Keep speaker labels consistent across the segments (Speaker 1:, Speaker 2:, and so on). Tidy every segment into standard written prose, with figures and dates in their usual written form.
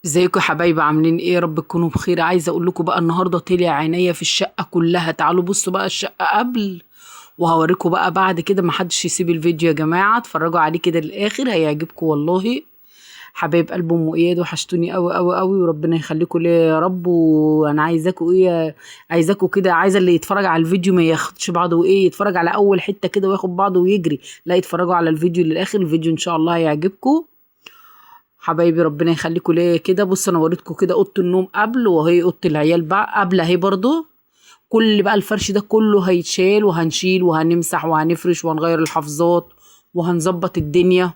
Speaker 1: ازيكم يا حبايبي؟ عاملين ايه؟ رب تكونوا بخير. عايزه اقول لكم بقى النهارده طلع عينيا في الشقه كلها. تعالوا بصوا بقى الشقه قبل وهوريكم بقى بعد كده. محدش يسيب الفيديو يا جماعه، اتفرجوا عليه كده للاخر هيعجبكم والله. حبايب قلب ام اياد وحشتوني قوي قوي قوي، وربنا يخليكم ليا يا رب. وانا عايزاكم ايه؟ عايزاكم كده، عايزه اللي يتفرج على الفيديو ما ياخدش بعضه وايه، يتفرج على اول حته كده وياخد بعضه ويجري. لا، يتفرجوا على الفيديو للاخر، الفيديو ان شاء الله هيعجبكم. حبايبي ربنا يخليكم ليا كده. بص انا وريتكم كده اوضه النوم قبل، وهي اوضه العيال بقى قبل اهي برضو. كل بقى الفرش ده كله هيتشال وهنشيل وهنمسح وهنفرش وهنغير الحفاظات وهنظبط الدنيا.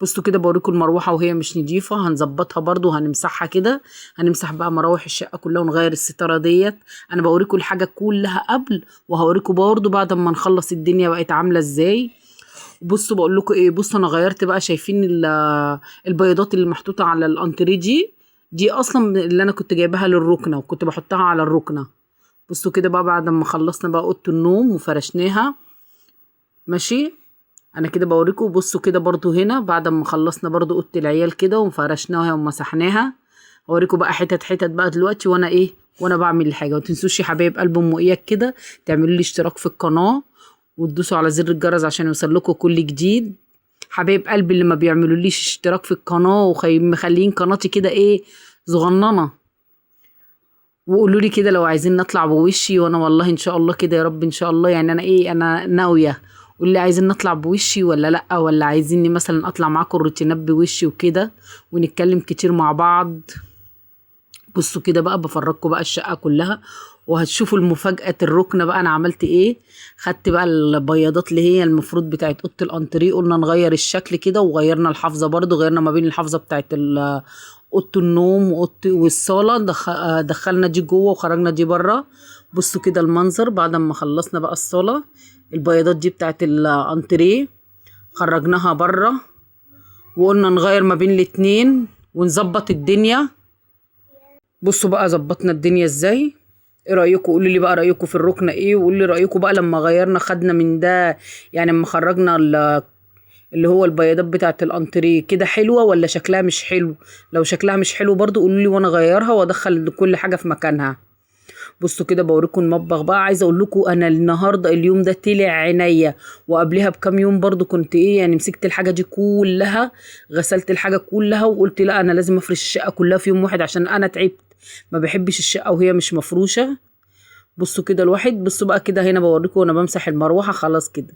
Speaker 1: بصوا كده بوريكم المروحه وهي مش نضيفه، هنظبطها برضو وهنمسحها كده. هنمسح بقى مراوح الشقه كلها ونغير الستاره ديت. انا بوريكم الحاجه كلها قبل، وهوريكم برضو بعد ما نخلص الدنيا بقت عامله ازاي. بصوا بقول لكم ايه، بصوا انا غيرت بقى. شايفين البيضات اللي محطوطه على الانتريه دي اصلا اللي انا كنت جايباها للركنه وكنت بحطها على الركنه. بصوا كده بقى بعد ما خلصنا بقى اوضه النوم وفرشناها ماشي. انا كده بوريكم. بصوا كده برضو هنا بعد ما خلصنا برضو اوضه العيال كده وفرشناها ومسحناها. هوريكم بقى حتت حتت بقى دلوقتي وانا ايه، وانا بعمل الحاجه. ومتنسوش يا حبايب قلب ام اياد كده تعملوا لي اشتراك في القناه وتدوسوا على زر الجرس عشان يوصلكوا كل جديد. حبايب قلبي اللي ما بيعملوليش اشتراك في القناه ومخلين قناتي كده ايه، صغننه، وقولوا لي كده لو عايزين نطلع بوشي. وانا والله ان شاء الله كده يا رب ان شاء الله، يعني انا ايه، انا ناويه. قولوا لي عايزين نطلع بوشي ولا لا، ولا عايزيني مثلا اطلع معاكم الروتينات بوشي وكده ونتكلم كتير مع بعض. بصوا كده بقى بفرجكم بقى الشقة كلها، وهتشوفوا المفاجأة الركنة بقى. انا عملت ايه، خدت بقى البياضات اللي هي المفروض بتاعت اوضه الانتريه، قلنا نغير الشكل كده، وغيرنا الحافظة برضو، غيرنا ما بين الحافظة بتاعت اوضه النوم والصالة. دخلنا دي جوه وخرجنا دي بره. بصوا كده المنظر بعد ما خلصنا بقى الصالة. البياضات دي بتاعت الانتريه خرجناها بره، وقلنا نغير ما بين الاتنين ونظبط الدنيا. بصوا بقى ظبطنا الدنيا ازاي. ايه رايكم؟ قولوا لي بقى رايكم في الركنه ايه، وقولوا لي رايكم بقى لما غيرنا خدنا من ده، يعني لما خرجنا اللي هو البياضات بتاعه الانتريه كده حلوه ولا شكلها مش حلو. لو شكلها مش حلو برضو قولوا لي وانا اغيرها وادخل كل حاجه في مكانها. بصوا كده بوريكم المطبخ بقى. عايزه اقول لكم انا النهارده اليوم ده طلع عينيا، وقبلها بكام يوم برضو كنت ايه، يعني مسكت الحاجه دي كلها، غسلت الحاجه كلها وقلت لا انا لازم افرش الشقه كلها في يوم واحد عشان انا تعبت، ما بحبش الشقه وهي مش مفروشه. بصوا كده الواحد. بصوا بقى كده هنا بوريكم وانا بمسح المروحه خلاص كده.